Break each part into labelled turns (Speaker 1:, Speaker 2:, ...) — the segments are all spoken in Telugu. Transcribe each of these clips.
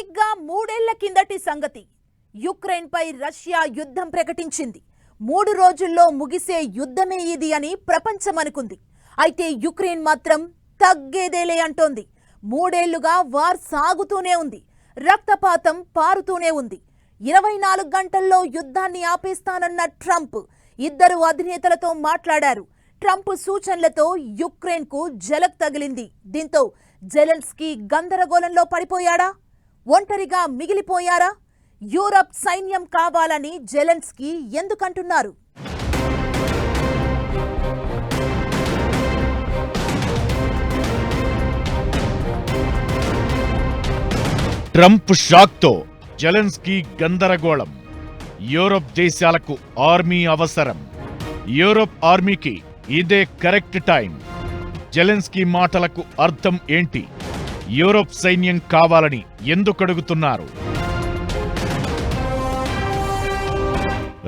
Speaker 1: సరిగ్గా 3 ఏళ్ల కిందటి సంగతి. యుక్రెయిన్పై రష్యా యుద్ధం ప్రకటించింది. 3 రోజుల్లో ముగిసే యుద్ధమే ఇది అని ప్రపంచం అనుకుంది. అయితే యుక్రెయిన్ మాత్రం తగ్గేదేలే అంటోంది. 3 ఏళ్లుగా వార్ సాగుతూనే ఉంది. రక్తపాతం పారుతూనే ఉంది. 24 గంటల్లో యుద్ధాన్ని ఆపేస్తానన్న ట్రంప్ ఇద్దరు అధినేతలతో మాట్లాడారు. ట్రంప్ సూచనలతో యుక్రెయిన్కు జలక్ తగిలింది. దీంతో జెలెన్స్కీ గందరగోళంలో పడిపోయాడా? ఒంటరిగా మిగిలిపోయారా? యూరప్ సైన్యం కావాలని జెలెన్స్కీ ఎందుకంటున్నారు?
Speaker 2: ట్రంప్ షాక్తో జెలెన్స్కీ గందరగోళం. యూరప్ దేశాలకు ఆర్మీ అవసరం. యూరప్ ఆర్మీకి ఇదే కరెక్ట్ టైం. జెలెన్స్కీ మాటలకు అర్థం ఏంటి? యూరప్ సైన్యం కావాలని ఎందుకడుగుతున్నారు?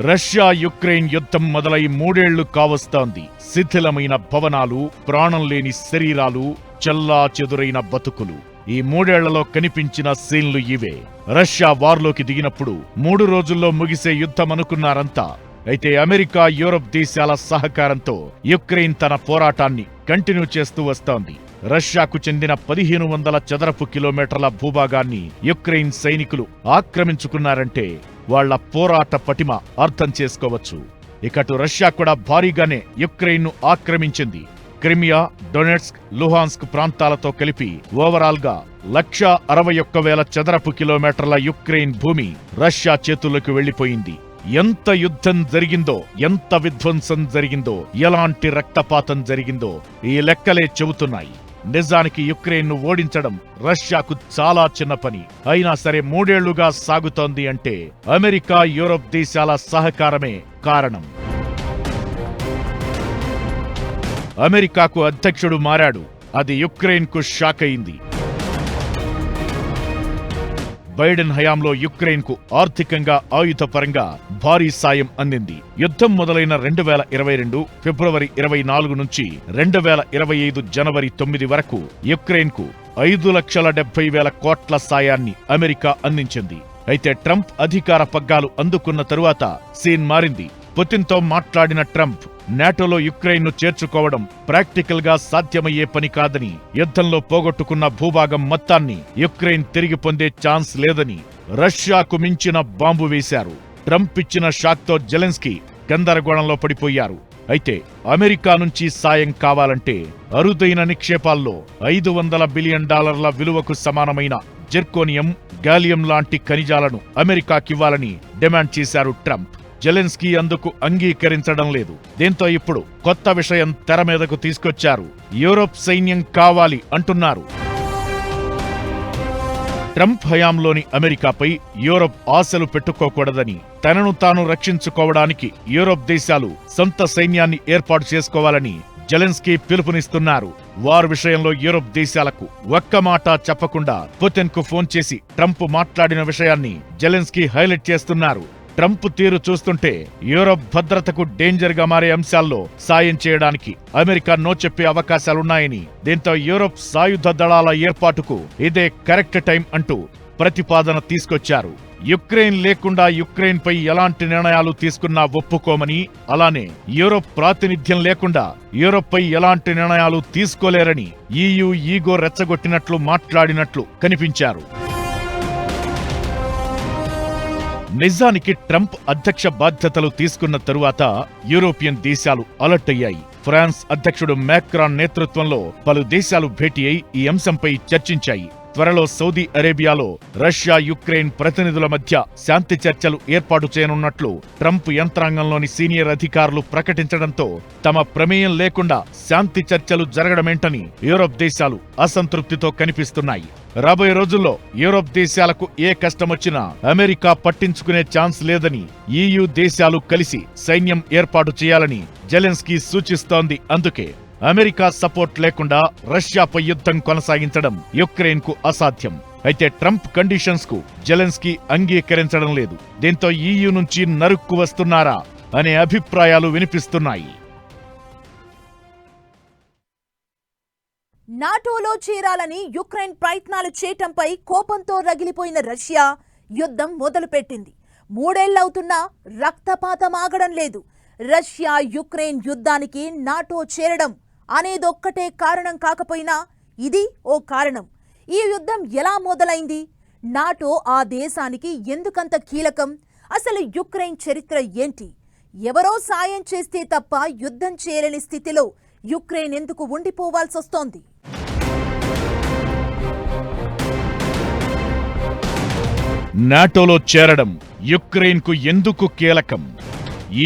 Speaker 2: రష్యా యుక్రెయిన్ యుద్ధం మొదలై 3 ఏళ్లు కావస్తోంది. శిథిలమైన భవనాలు, ప్రాణం లేని శరీరాలు, చెల్లా చెదురైన బతుకులు. ఈ 3 ఏళ్లలో కనిపించిన సీన్లు ఇవే. రష్యా వార్లోకి దిగినప్పుడు 3 రోజుల్లో ముగిసే యుద్ధం అనుకున్నారంతా. అయితే అమెరికా, యూరప్ దేశాల సహకారంతో యుక్రెయిన్ తన పోరాటాన్ని కంటిన్యూ చేస్తూ వస్తోంది. రష్యాకు చెందిన 1500 చదరపు కిలోమీటర్ల భూభాగాన్ని యుక్రెయిన్ సైనికులు ఆక్రమించుకున్నారంటే వాళ్ల పోరాట పటిమ అర్థం చేసుకోవచ్చు. ఇకటు రష్యా కూడా భారీగానే యుక్రెయిన్ను ఆక్రమించింది. క్రిమియా, డొనెట్స్క్, లుహాన్స్క్ ప్రాంతాలతో కలిపి ఓవరాల్ గా 161,000 చదరపు కిలోమీటర్ల యుక్రెయిన్ భూమి రష్యా చేతుల్లోకి వెళ్లిపోయింది. ఎంత యుద్ధం జరిగిందో, ఎంత విధ్వంసం జరిగిందో, ఎలాంటి రక్తపాతం జరిగిందో ఈ లెక్కలే చెబుతున్నాయి. నిజానికి యుక్రెయిన్ను ఓడించడం రష్యాకు చాలా చిన్న పని. అయినా సరే 3 ఏళ్లుగా సాగుతోంది అంటే అమెరికా, యూరప్ దేశాల సహకారమే కారణం. అమెరికాకు అధ్యక్షుడు మారాడు. అది యుక్రెయిన్కు షాక్ అయింది. బైడెన్ హయాంలో యుక్రెయిన్కు ఆర్థికంగా, ఆయుధపరంగా భారీ సాయం అందింది. యుద్ధం మొదలైన 2022 ఫిబ్రవరి 24 నుంచి 2025 జనవరి 9 వరకు యుక్రెయిన్కు 5,70,000 కోట్ల సాయాన్ని అమెరికా అందించింది. అయితే ట్రంప్ అధికార పగ్గాలు అందుకున్న తరువాత సీన్ మారింది. పుతిన్తో మాట్లాడిన ట్రంప్ నాటోలో యుక్రెయిన్ను చేర్చుకోవడం ప్రాక్టికల్ గా సాధ్యమయ్యే పని కాదని, యుద్ధంలో పోగొట్టుకున్న భూభాగం మొత్తాన్ని యుక్రెయిన్ తిరిగి పొందే ఛాన్స్ లేదని రష్యాకు మించిన బాంబు వేశారు. ట్రంప్ ఇచ్చిన షాక్తో జెలెన్స్కీ గందరగోళంలో పడిపోయారు. అయితే అమెరికా నుంచి సాయం కావాలంటే అరుదైన నిక్షేపాల్లో $500 బిలియన్ విలువకు సమానమైన జెర్కోనియం, గాలియం లాంటి ఖనిజాలను అమెరికాకివ్వాలని డిమాండ్ చేశారు ట్రంప్. జెలెన్స్కీ అందుకు అంగీకరించడం లేదు. దీంతో ఇప్పుడు కొత్త విషయం తెర మీదకు తీసుకొచ్చారు. యూరప్ సైన్యం కావాలి అంటున్నారు. ట్రంప్ హయాంలోని అమెరికాపై యూరప్ ఆశలు పెట్టుకోకూడదని, తనను తాను రక్షించుకోవడానికి యూరప్ దేశాలు సొంత సైన్యాన్ని ఏర్పాటు చేసుకోవాలని జెలెన్స్కీ పిలుపునిస్తున్నారు. వార్ విషయంలో యూరప్ దేశాలకు ఒక్క మాట చెప్పకుండా పుతిన్ కు ఫోన్ చేసి ట్రంప్ మాట్లాడిన విషయాన్ని జెలెన్స్కీ హైలైట్ చేస్తున్నారు. ట్రంప్ తీరు చూస్తుంటే యూరప్ భద్రతకు డేంజర్ గా మారే అంశాల్లో సాయం చేయడానికి అమెరికా నో చెప్పే అవకాశాలున్నాయని, దీంతో యూరప్ సాయుధ దళాల ఏర్పాటుకు ఇదే కరెక్ట్ టైం అంటూ ప్రతిపాదన తీసుకొచ్చారు. యుక్రెయిన్ లేకుండా యుక్రెయిన్ పై ఎలాంటి నిర్ణయాలు తీసుకున్నా ఒప్పుకోమని, అలానే యూరప్ ప్రాతినిధ్యం లేకుండా యూరప్ పై ఎలాంటి నిర్ణయాలు తీసుకోలేరని EU ఈగో రెచ్చగొట్టినట్లు మాట్లాడినట్లు కనిపించారు. నిజానికి ట్రంప్ అధ్యక్ష బాధ్యతలు తీసుకున్న తరువాత యూరోపియన్ దేశాలు అలర్ట్ అయ్యాయి. ఫ్రాన్స్ అధ్యక్షుడు మాక్రాన్ నేతృత్వంలో పలు దేశాలు భేటీ అయి ఈ అంశంపై చర్చించాయి. త్వరలో సౌదీ అరేబియాలో రష్యా, యుక్రెయిన్ ప్రతినిధుల మధ్య శాంతి చర్చలు ఏర్పాటు చేయనున్నట్లు ట్రంప్ యంత్రాంగంలోని సీనియర్ అధికారులు ప్రకటించడంతో తమ ప్రమేయం లేకుండా శాంతి చర్చలు జరగడమేంటని యూరప్ దేశాలు అసంతృప్తితో కనిపిస్తున్నాయి. రాబోయే రోజుల్లో యూరప్ దేశాలకు ఏ కష్టమొచ్చినా అమెరికా పట్టించుకునే ఛాన్స్ లేదని EU దేశాలు కలిసి సైన్యం ఏర్పాటు చేయాలని జెలెన్స్కీ సూచిస్తోంది. అందుకే అమెరికా సపోర్ట్ లేకుండా రష్యాపై యుద్ధం కొనసాగించడం యుక్రెయిన్ కు అసాధ్యం. అయితే ట్రంప్ కండిషన్స్ కు జెలెన్స్కీ అంగీకరించడం లేదు. దీంతో EU నుంచి నరుక్కు వస్తున్నారా అనే అభిప్రాయాలు వినిపిస్తున్నాయి.
Speaker 1: నాటోలో చేరాలని యుక్రెయిన్ ప్రయత్నాలు చేయటంపై కోపంతో రగిలిపోయిన రష్యా యుద్ధం మొదలుపెట్టింది. 3 ఏళ్లవుతున్నా రక్తపాతం ఆగడం లేదు. రష్యా యుక్రెయిన్ యుద్ధానికి నాటో చేరడం అనేదొక్కటే కారణం కాకపోయినా ఇది ఓ కారణం. ఈ యుద్ధం ఎలా మొదలైంది? నాటో ఆ దేశానికి ఎందుకంత కీలకం? అసలు యుక్రెయిన్ చరిత్ర ఏంటి? ఎవరో సాయం చేస్తే తప్ప యుద్ధం చేయలేని స్థితిలో యుక్రెయిన్ ఎందుకు ఉండిపోవాల్సొస్తోంది?
Speaker 2: నాటోలో చేరడం యుక్రెయిన్కు ఎందుకు కీలకం?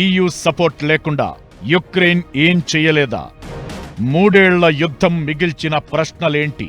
Speaker 2: EU సపోర్ట్ లేకుండా యుక్రెయిన్ ఏం చేయలేదా? 3 ఏళ్ల యుద్ధం మిగిల్చిన ప్రశ్నలేంటి?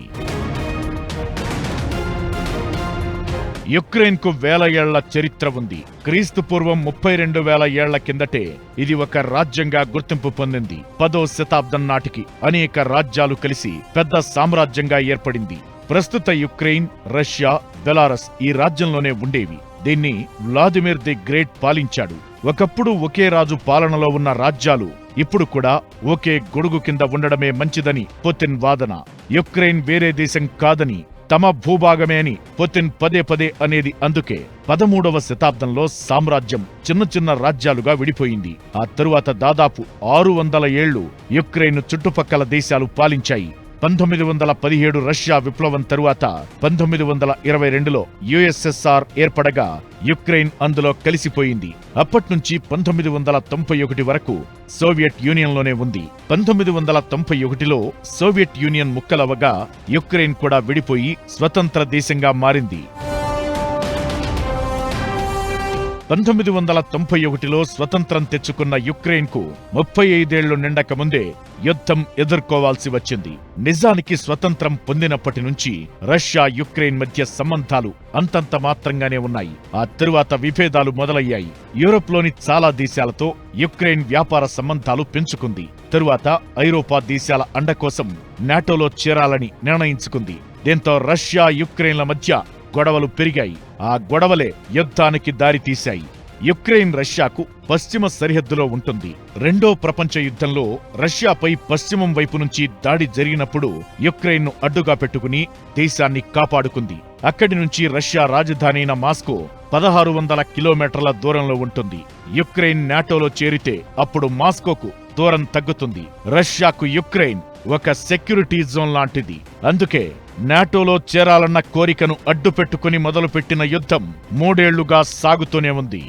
Speaker 2: యుక్రెయిన్కు 1000 ఏళ్ల చరిత్ర ఉంది. క్రీస్తుపూర్వం 32,000 ఏళ్ల కిందటే ఇది ఒక రాజ్యంగా గుర్తింపు పొందింది. 10వ శతాబ్దం నాటికి అనేక రాజ్యాలు కలిసి పెద్ద సామ్రాజ్యంగా ఏర్పడింది. ప్రస్తుత యుక్రెయిన్, రష్యా, బెలారస్ ఈ రాజ్యంలోనే ఉండేవి. దీన్ని వ్లాదిమిర్ ది గ్రేట్ పాలించాడు. ఒకప్పుడు ఒకే రాజు పాలనలో ఉన్న రాజ్యాలు ఇప్పుడు కూడా ఒకే గొడుగు కింద ఉండడమే మంచిదని పుతిన్ వాదన. యుక్రెయిన్ వేరే దేశం కాదని, తమ భూభాగమే అని పుతిన్ పదే పదే అనేది అందుకే. 13వ శతాబ్దంలో సామ్రాజ్యం చిన్న చిన్న రాజ్యాలుగా విడిపోయింది. ఆ తరువాత దాదాపు 600 ఏళ్లు యుక్రెయిన్ చుట్టుపక్కల దేశాలు పాలించాయి. 1917 రష్యా విప్లవం తరువాత 1922లో USSR ఏర్పడగా యుక్రెయిన్ అందులో కలిసిపోయింది. అప్పట్నుంచి 1991 వరకు సోవియట్ యూనియన్లోనే ఉంది. 1991లో సోవియట్ యూనియన్ ముక్కలవగా యుక్రెయిన్ కూడా విడిపోయి స్వతంత్ర దేశంగా మారింది. 1991లో స్వతంత్రం తెచ్చుకున్న యుక్రెయిన్కు 35 ఏళ్లు నిండక ముందే యుద్ధం ఎదుర్కోవాల్సి వచ్చింది. నిజానికి స్వతంత్రం పొందినప్పటి నుంచి రష్యా యుక్రెయిన్ మధ్య సంబంధాలు అంతంత మాత్రంగానే ఉన్నాయి. ఆ తరువాత విభేదాలు మొదలయ్యాయి. యూరోప్లోని చాలా దేశాలతో యుక్రెయిన్ వ్యాపార సంబంధాలు పెంచుకుంది. తరువాత ఐరోపా దేశాల అండ కోసం నాటోలో చేరాలని నిర్ణయించుకుంది. దీంతో రష్యా యుక్రెయిన్ల మధ్య గొడవలు పెరిగాయి. ఆ గొడవలే యుద్ధానికి దారితీశాయి. యుక్రెయిన్ రష్యాకు పశ్చిమ సరిహద్దులో ఉంటుంది. రెండో ప్రపంచ యుద్ధంలో రష్యాపై పశ్చిమం వైపు నుంచి దాడి జరిగినప్పుడు యుక్రెయిన్ను అడ్డుగా పెట్టుకుని దేశాన్ని కాపాడుకుంది. అక్కడి నుంచి రష్యా రాజధాని అయిన మాస్కో 1600 కిలోమీటర్ల దూరంలో ఉంటుంది. యుక్రెయిన్ నాటోలో చేరితే అప్పుడు మాస్కోకు దూరం తగ్గుతుంది. రష్యాకు యుక్రెయిన్ ఒక సెక్యూరిటీ జోన్ లాంటిది. అందుకే నాటోలో చేరాలన్న కోరికను అడ్డుపెట్టుకుని మొదలుపెట్టిన యుద్ధం 3 ఏళ్లుగా సాగుతూనే ఉంది.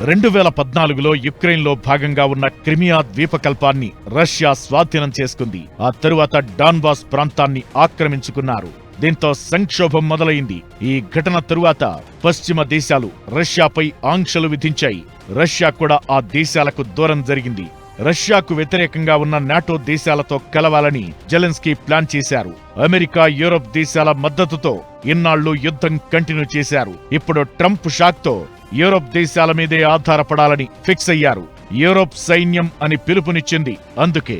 Speaker 2: 2014లో యుక్రెయిన్లో భాగంగా ఉన్న క్రిమియా ద్వీపకల్పాన్ని రష్యా స్వాధీనం చేసుకుంది. ఆ తరువాత డాన్బాస్ ప్రాంతాన్ని ఆక్రమించుకున్నారు. దీంతో సంక్షోభం మొదలైంది. ఈ ఘటన తరువాత పశ్చిమ దేశాలు రష్యాపై ఆంక్షలు విధించాయి. రష్యా కూడా ఆ దేశాలకు దూరం జరిగింది. రష్యాకు వ్యతిరేకంగా ఉన్న నాటో దేశాలతో కలవాలని జెలెన్స్కీ ప్లాన్ చేశారు. అమెరికా, యూరోప్ దేశాల మద్దతుతో ఇన్నాళ్లు యుద్ధం కంటిన్యూ చేశారు. ఇప్పుడు ట్రంప్ షాక్తో యూరోప్ దేశాల మీదే ఆధారపడాలని ఫిక్స్ అయ్యారు. యూరోప్ సైన్యం అని పిలుపునిచ్చింది. అందుకే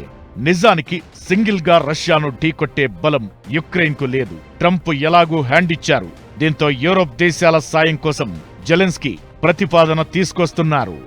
Speaker 2: నిజానికి సింగిల్ గా రష్యాను ఢీకొట్టే బలం యుక్రెయిన్ కు లేదు. ట్రంప్ ఎలాగూ హ్యాండ్ ఇచ్చారు. దీంతో యూరోప్ దేశాల సాయం కోసం జెలెన్స్కీ ప్రతిపాదన తీసుకొస్తున్నారు.